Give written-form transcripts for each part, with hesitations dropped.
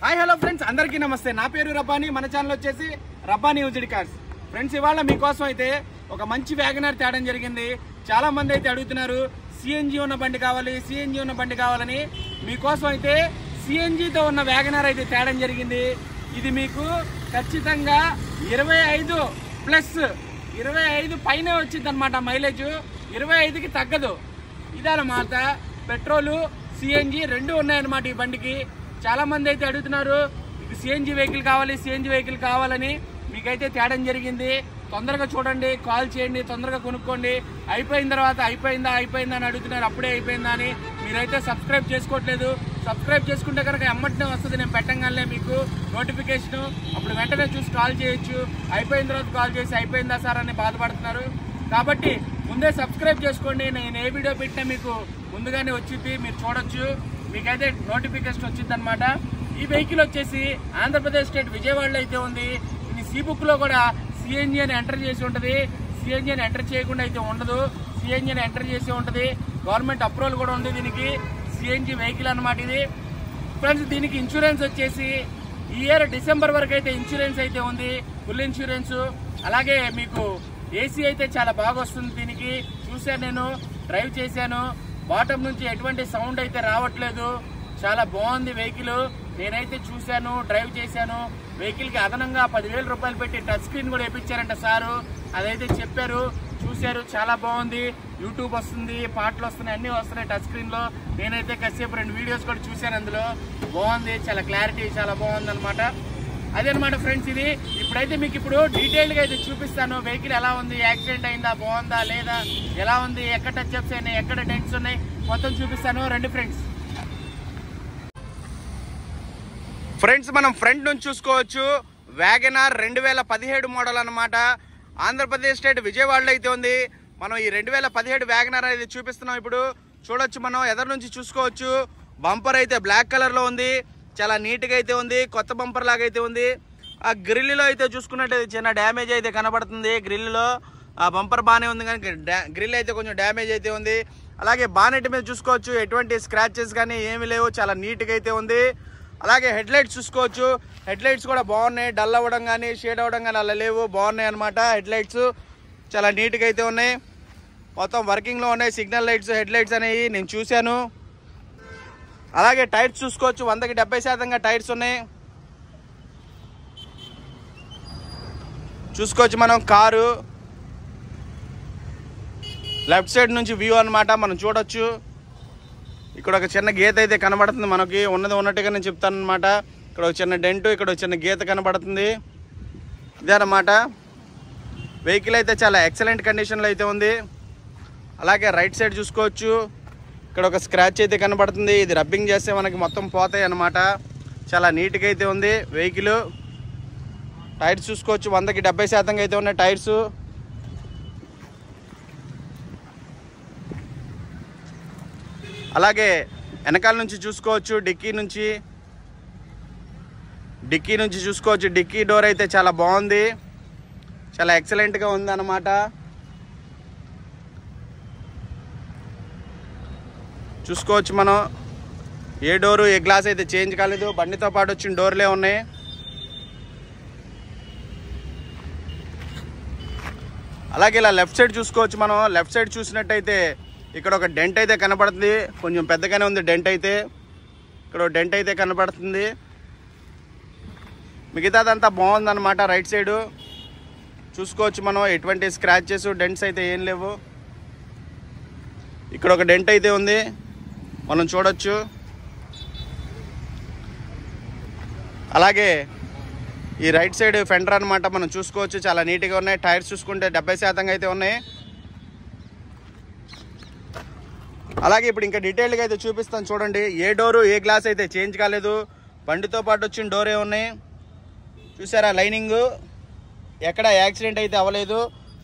Hi hello friends, అందరికీ నమస్తే. నా పేరు రబ్బాని. మన ఛానల్ వచ్చేసి రబ్బాని యూజ్డ్ కార్స్. ఫ్రెండ్స్, ఇవాళ మీకోసం అయితే ఒక మంచి వ్యాగనర్ తేడం జరిగింది. చాలా మంది అయితే అడుగుతున్నారు సిఎన్జి ఉన్న బండి కావాలి, సిఎన్జి ఉన్న బండి కావాలని. మీకోసం అయితే సిఎన్జితో ఉన్న వ్యాగనర్ అయితే తేడం జరిగింది. ఇది మీకు ఖచ్చితంగా 25 పైనే వచ్చింది అనమాట. మైలేజ్ 25కి తగ్గదు. ఇదన్నమాట. పెట్రోలు సిఎన్జి రెండు ఉన్నాయన్నమాట ఈ బండికి. చాలా మంది అయితే అడుగుతున్నారు ఇది సిఎన్జి వెహికల్ కావాలి, సిఎన్జి వెహికల్ కావాలని. మీకైతే తేడం జరిగింది. తొందరగా చూడండి, కాల్ చేయండి, తొందరగా కొనుక్కోండి. అయిపోయిన తర్వాత అయిపోయిందా అని అడుగుతున్నారు. అప్పుడే అయిపోయిందా అని. మీరైతే సబ్స్క్రైబ్ చేసుకోవట్లేదు. సబ్స్క్రైబ్ చేసుకుంటే కనుక ఎమ్మటనే వస్తుంది. నేను పెట్టగానే మీకు నోటిఫికేషన్. అప్పుడు వెంటనే చూసి కాల్ చేయొచ్చు. అయిపోయిన తర్వాత కాల్ చేసి అయిపోయిందా సార్ అని బాధపడుతున్నారు. కాబట్టి ముందే సబ్స్క్రైబ్ చేసుకోండి. నేను ఏ వీడియో పెట్టినా మీకు ముందుగానే వచ్చింది, మీరు చూడొచ్చు. మీకైతే నోటిఫికేషన్ వచ్చింది అనమాట. ఈ వెహికల్ వచ్చేసి ఆంధ్రప్రదేశ్ స్టేట్ విజయవాడలో అయితే ఉంది. ఇది సీబుక్ లో కూడా సిఎన్జి అని ఎంటర్ చేసి ఉంటుంది. సిఎన్జి అని ఎంటర్ చేయకుండా అయితే ఉండదు. సిఎన్జి అని ఎంటర్ చేసి ఉంటుంది. గవర్నమెంట్ అప్రూవల్ కూడా ఉంది దీనికి. సిఎన్జి వెహికల్ అనమాట ఇది. ఫ్రెండ్స్, దీనికి ఇన్సూరెన్స్ వచ్చేసి ఈ ఇయర్ డిసెంబర్ వరకు అయితే ఇన్సూరెన్స్ అయితే ఉంది, ఫుల్ ఇన్సూరెన్స్. అలాగే మీకు ఏసీ అయితే చాలా బాగా వస్తుంది దీనికి. చూశాను, నేను డ్రైవ్ చేశాను. బాటం నుంచి ఎటువంటి సౌండ్ అయితే రావట్లేదు. చాలా బాగుంది వెహికల్. నేనైతే చూశాను, డ్రైవ్ చేశాను. వెహికల్ కి అదనంగా 10,000 రూపాయలు పెట్టి టచ్ స్క్రీన్ కూడా వేయించారంట సారు. అదైతే చెప్పారు, చూశారు. చాలా బాగుంది. యూట్యూబ్ వస్తుంది, పాటలు వస్తున్నాయి, అన్ని వస్తున్నాయి టచ్ స్క్రీన్ లో. నేనైతే కాసేపు 2 వీడియోస్ కూడా చూశాను. అందులో బాగుంది, చాలా క్లారిటీ చాలా బాగుంది అనమాట. అదనమాట ఫ్రెండ్స్ ఇది. ఇప్పుడైతే మీకు డీటెయిల్ గా అయితే చూపిస్తాను. వెహికల్ ఎలా ఉంది, యాక్సిడెంట్ అయిందా, బాగుందా లేదా, ఎలా ఉంది, ఎక్కడ టచ్ అప్స్ అయినాయి, ఎక్కడ డెంట్స్ ఉన్నాయి, మొత్తం చూపిస్తాను. రండి ఫ్రెండ్స్. ఫ్రెండ్స్, మనం ఫ్రంట్ నుంచి చూసుకోవచ్చు. వ్యాగనర్ 2017 మోడల్ అనమాట. ఆంధ్రప్రదేశ్ స్టేట్ విజయవాడలో అయితే ఉంది. మనం ఈ 2017 వ్యాగనర్ అయితే చూపిస్తున్నాం. ఇప్పుడు చూడొచ్చు, మనం ఎదరు నుంచి చూసుకోవచ్చు. బంపర్ అయితే బ్లాక్ కలర్ లో ఉంది. చాలా నీట్ గా అయితే ఉంది. కొత్త బంపర్ లాగా అయితే ఉంది. ఆ గ్రిల్ లో అయితే చూసుకున్నట్టయితే చిన్న డ్యామేజ్ అయితే కనబడుతుంది. గ్రిల్ లో ఆ బంపర్ బాగానే ఉంది, కానీ గ్రిల్ అయితే కొంచెం డ్యామేజ్ అయితే ఉంది. అలాగే బానెట్ మీద చూసుకోవచ్చు, ఎటువంటి స్క్రాచెస్ కానీ ఏమి లేవు. చాలా నీట్ గా అయితే ఉంది. అలాగే హెడ్ లైట్స్ చూసుకోవచ్చు. హెడ్ లైట్స్ కూడా బాగున్నాయి. డల్ అవ్వడం కానీ షేడ్ అవ్వడం కానీ అలా లేవు, బాగున్నాయి అనమాట. హెడ్ లైట్స్ చాలా నీట్ గా అయితే ఉన్నాయి. మొత్తం వర్కింగ్ లో ఉన్నాయి. సిగ్నల్ లైట్స్, హెడ్ లైట్స్ అనేవి నేను చూశాను. అలాగే టైర్స్ చూసుకోవచ్చు. 100కి 70% టైర్స్ ఉన్నాయి. చూసుకోవచ్చు మనం కారు లెఫ్ట్ సైడ్ నుంచి వ్యూ అనమాట. మనం చూడొచ్చు. ఇక్కడ ఒక చిన్న గీత అయితే కనబడుతుంది మనకి. ఉన్నది ఉన్నట్టుగా నేను చెప్తాను అనమాట. ఇక్కడ ఒక చిన్న డెంటు, ఇక్కడ ఒక చిన్న గీత కనబడుతుంది. ఇదే అనమాట. వెహికల్ అయితే చాలా ఎక్సలెంట్ కండిషన్లో అయితే ఉంది. అలాగే రైట్ సైడ్ చూసుకోవచ్చు. ఇక్కడ ఒక స్క్రాచ్ అయితే కనబడుతుంది. ఇది రబ్బింగ్ చేస్తే మనకి మొత్తం పోతాయి అన్నమాట. చాలా నీట్గా అయితే ఉంది వెహికల్. టైర్స్ చూసుకోవచ్చు. 100కి 70% అయితే ఉన్నాయి టైర్స్. అలాగే వెనకాల నుంచి చూసుకోవచ్చు. డిక్కీ నుంచి చూసుకోవచ్చు. డిక్కీ డోర్ అయితే చాలా బాగుంది, చాలా ఎక్సలెంట్గా ఉంది అన్నమాట. చూసుకోవచ్చు మనం. ఏ డోరు ఏ గ్లాస్ అయితే చేంజ్ కాలేదు. బండితో పాటు వచ్చిన డోర్లే ఉన్నాయి. అలాగే ఇలా లెఫ్ట్ సైడ్ చూసుకోవచ్చు మనం. లెఫ్ట్ సైడ్ చూసినట్టయితే ఇక్కడ ఒక డెంట్ అయితే కనబడుతుంది. కొంచెం పెద్దగానే ఉంది డెంట్ అయితే. ఇక్కడ ఒక డెంట్ అయితే కనబడుతుంది. మిగతాదంతా బాగుందన్నమాట. రైట్ సైడు చూసుకోవచ్చు మనం. ఎటువంటి స్క్రాచెస్ డెంట్స్ అయితే ఏం లేవు. ఇక్కడ ఒక డెంట్ అయితే ఉంది, మనం చూడొచ్చు. అలాగే ఈ రైట్ సైడ్ ఫెండర్ అనమాట, మనం చూసుకోవచ్చు. చాలా నీట్గా ఉన్నాయి. టైర్స్ చూసుకుంటే 70% అయితే ఉన్నాయి. అలాగే ఇప్పుడు ఇంకా డీటెయిల్గా అయితే చూపిస్తాను చూడండి. ఏ డోరు ఏ గ్లాస్ అయితే చేంజ్ కాలేదు. బండితో పాటు వచ్చిన డోరే ఉన్నాయి. చూసారా లైనింగ్, ఎక్కడ యాక్సిడెంట్ అయితే అవ్వలేదు.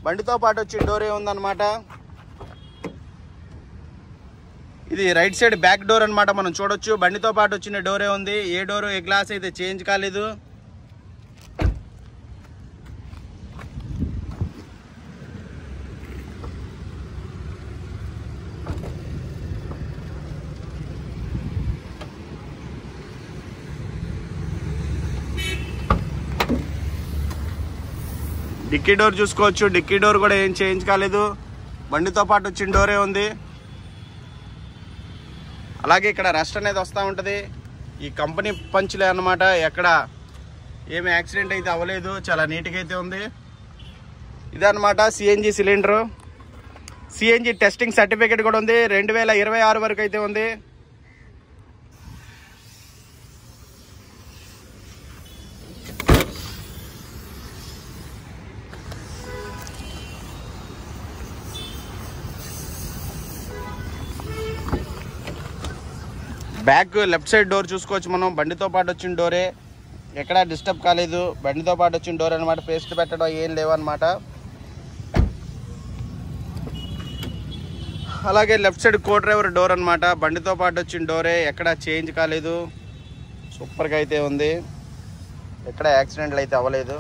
బండితో పాటు వచ్చిన డోరే ఉందన్నమాట. ఇది రైట్ సైడ్ బ్యాక్ డోర్ అనమాట, మనం చూడొచ్చు. బండితో పాటు వచ్చిన డోరే ఉంది. ఏ డోరు ఏ గ్లాస్ అయితే చేంజ్ కాలేదు. డిక్కీ డోర్ చూసుకోవచ్చు. డిక్కీ డోర్ కూడా ఏం చేంజ్ కాలేదు, బండితో పాటు వచ్చిన డోరే ఉంది. అలాగే ఇక్కడ రెస్ట్ అనేది వస్తూ ఉంటుంది. ఈ కంపెనీ పంచులే అన్నమాట, ఎక్కడ ఏమి యాక్సిడెంట్ అయితే అవ్వలేదు, చాలా నీట్గా అయితే ఉంది. ఇదన్నమాట CNG cylinder. CNG testing certificate కూడా ఉంది, 2026 వరకు అయితే ఉంది. బ్యాక్ లెఫ్ట్ సైడ్ డోర్ చూసుకోవచ్చు మనం, బండితో పాటు వచ్చిన డోరే, ఎక్కడా డిస్టర్బ్ కాలేదు. బండితో పాటు వచ్చిన డోర్ అనమాట, పేస్ట్ పెట్టడం ఏం లేవన్నమాట. అలాగే లెఫ్ట్ సైడ్ కో డ్రైవర్ డోర్ అనమాట, బండితో పాటు వచ్చిన డోరే, ఎక్కడా చేంజ్ కాలేదు, సూపర్గా అయితే ఉంది, ఎక్కడ యాక్సిడెంట్లు అయితే అవ్వలేదు.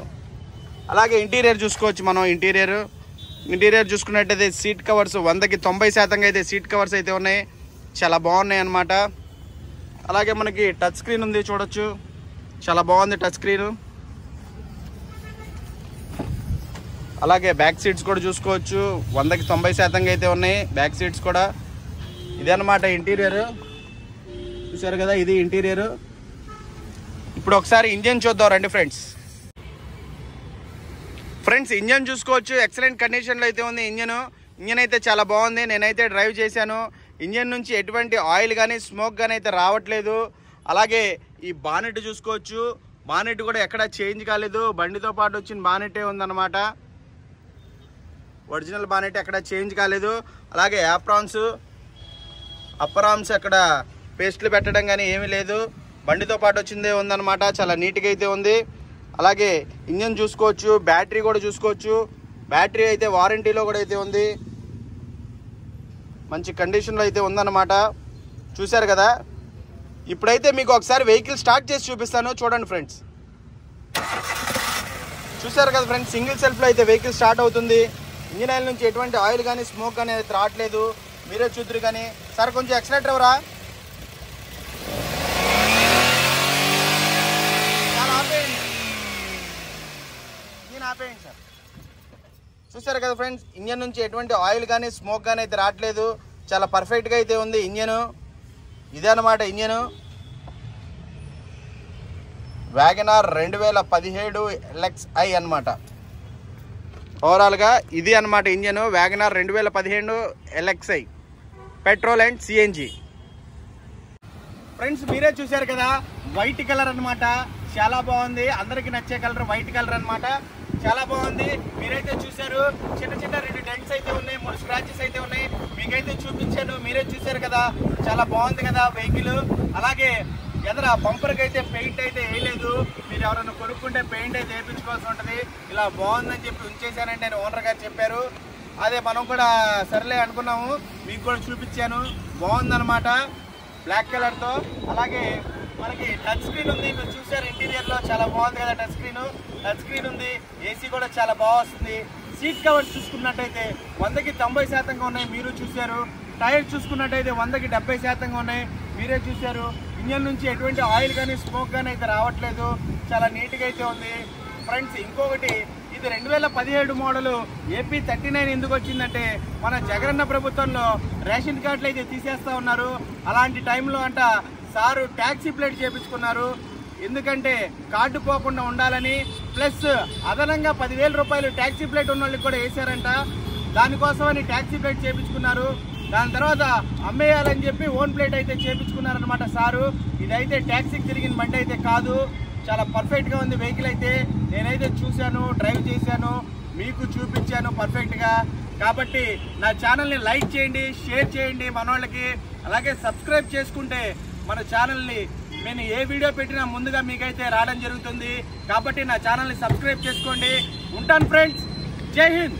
అలాగే ఇంటీరియర్ చూసుకోవచ్చు మనం. ఇంటీరియర్ చూసుకున్నట్టయితే సీట్ కవర్స్ 100కి 90% అయితే సీట్ కవర్స్ అయితే ఉన్నాయి, చాలా బాగున్నాయి అన్నమాట. అలాగే మనకి టచ్ స్క్రీన్ ఉంది, చూడొచ్చు, చాలా బాగుంది టచ్ స్క్రీన్. అలాగే బ్యాక్ సీట్స్ కూడా చూసుకోవచ్చు, 100కి 90% అయితే ఉన్నాయి బ్యాక్ సీట్స్ కూడా. ఇదే అన్నమాట ఇంటీరియర్, చూసారు కదా, ఇది ఇంటీరియర్. ఇప్పుడు ఒకసారి ఇంజన్ చూద్దాం రండి ఫ్రెండ్స్. ఇంజన్ చూసుకోవచ్చు, ఎక్సలెంట్ కండిషన్లో అయితే ఉంది ఇంజన్ అయితే చాలా బాగుంది. నేనైతే డ్రైవ్ చేశాను. ఇంజన్ నుంచి ఎటువంటి ఆయిల్ కానీ స్మోక్ కానీ అయితే రావట్లేదు. అలాగే ఈ బానెట్ చూసుకోవచ్చు, బానెట్ కూడా ఎక్కడ చేంజ్ కాలేదు, బండితో పాటు వచ్చిన బానెట్టే ఉందన్నమాట, ఒరిజినల్ బానెట్ ఎక్కడ చేంజ్ కాలేదు. అలాగే యాప్రాన్స్ అప్పర్ ఆర్మ్స్ ఎక్కడ పేస్ట్లు పెట్టడం కానీ ఏమీ లేదు, బండితో పాటు వచ్చిందే ఉందన్నమాట, చాలా నీట్గా అయితే ఉంది. అలాగే ఇంజన్ చూసుకోవచ్చు, బ్యాటరీ కూడా చూసుకోవచ్చు, బ్యాటరీ అయితే వారంటీలో కూడా అయితే ఉంది, మంచి కండిషన్లో అయితే ఉందన్నమాట, చూశారు కదా. ఇప్పుడైతే మీకు ఒకసారి వెహికల్ స్టార్ట్ చేసి చూపిస్తాను, చూడండి ఫ్రెండ్స్. చూశారు కదా ఫ్రెండ్స్, సింగిల్ సెల్ఫ్లో అయితే వెహికల్ స్టార్ట్ అవుతుంది. ఇంజిన్ ఆయిల్ నుంచి ఎటువంటి ఆయిల్ కానీ స్మోక్ కానీ అయితే రావట్లేదు, మీరే చూద్దరు. కానీ సార్ కొంచెం ఎక్సలెటర్ ఎవరా, ఆపేయండి సార్. చూసారు కదా ఫ్రెండ్స్, ఇంజన్ నుంచి ఎటువంటి ఆయిల్ కానీ స్మోక్ కానీ అయితే రావట్లేదు, చాలా పర్ఫెక్ట్గా అయితే ఉంది ఇంజను. ఇదే అన్నమాట ఇంజను, వ్యాగనార్ 2017 LXi అన్నమాట. ఓవరాల్గా ఇది అన్నమాట engine, WagonR 2017 LXi petrol and CNG. Friends మీరే చూసారు కదా, వైట్ కలర్ అన్నమాట, చాలా బాగుంది, అందరికి నచ్చే కలర్ వైట్ కలర్ అన్నమాట, చాలా బాగుంది. మీరైతే చూసారు, చిన్న 2 డెంట్స్ అయితే ఉన్నాయి, 3 స్క్రాచెస్ అయితే ఉన్నాయి, మీకైతే చూపించాను, మీరే చూసారు కదా, చాలా బాగుంది కదా వెహికల్. అలాగే ఎదర బంపర్కి అయితే పెయింట్ అయితే వేయలేదు, మీరు ఎవరైనా కొనుక్కుంటే పెయింట్ అయితే వేయించుకోవాల్సి ఉంటుంది. ఇలా బాగుందని చెప్పి ఉంచేసానండి అని ఓనర్ గారు చెప్పారు. అదే మనం కూడా సర్లే అనుకున్నాము, మీకు కూడా చూపించాను, బాగుందన్నమాట బ్లాక్ కలర్తో. అలాగే మనకి టచ్ స్క్రీన్ ఉంది, మీరు చూసారు ఇంటీరియర్లో, చాలా బాగుంది కదా టచ్ స్క్రీన్ ఉంది, ఏసీ కూడా చాలా బాగా వస్తుంది. సీట్ కవర్స్ చూసుకున్నట్టయితే 100కి 90% ఉన్నాయి, మీరు చూశారు. టైర్ చూసుకున్నట్టయితే 100కి 70% ఉన్నాయి, మీరే చూశారు. ఇంజన్ నుంచి ఎటువంటి ఆయిల్ కానీ స్మోక్ కానీ అయితే రావట్లేదు, చాలా నీట్గా అయితే ఉంది. ఫ్రెండ్స్ ఇంకొకటి, ఇది 2017 మోడల్ AP 39 ఎందుకు వచ్చిందంటే, మన జగనన్న ప్రభుత్వంలో రేషన్ కార్డులు అయితే తీసేస్తూ ఉన్నారు. అలాంటి టైంలో అంట సారు ట్యాక్సీ ప్లేట్ చేయించుకున్నారు, ఎందుకంటే కార్డు పోకుండా ఉండాలని. ప్లస్ అదనంగా 10,000 రూపాయలు ట్యాక్సీ ప్లేట్ ఉన్న వాళ్ళకి కూడా వేసారంట, దానికోసమని ట్యాక్సీ ప్లేట్ చేయించుకున్నారు. దాని తర్వాత అమ్మేయాలని చెప్పి ఓన్ ప్లేట్ అయితే చేయించుకున్నారనమాట సారు. ఇదైతే ట్యాక్సీకి తిరిగిన బండి అయితే కాదు, చాలా పర్ఫెక్ట్గా ఉంది వెహికల్ అయితే. నేనైతే చూశాను, డ్రైవ్ చేశాను, మీకు చూపించాను పర్ఫెక్ట్గా. కాబట్టి నా ఛానల్ని లైక్ చేయండి, షేర్ చేయండి మనోళ్ళకి. అలాగే సబ్స్క్రైబ్ చేసుకుంటే మన ఛానల్ని నేను ఏ వీడియో పెట్టినా ముందుగా మీకైతే రావడం జరుగుతుంది. కాబట్టి నా ఛానల్ని సబ్స్క్రైబ్ చేసుకోండి. ఉంటాను ఫ్రెండ్స్, జై హింద్.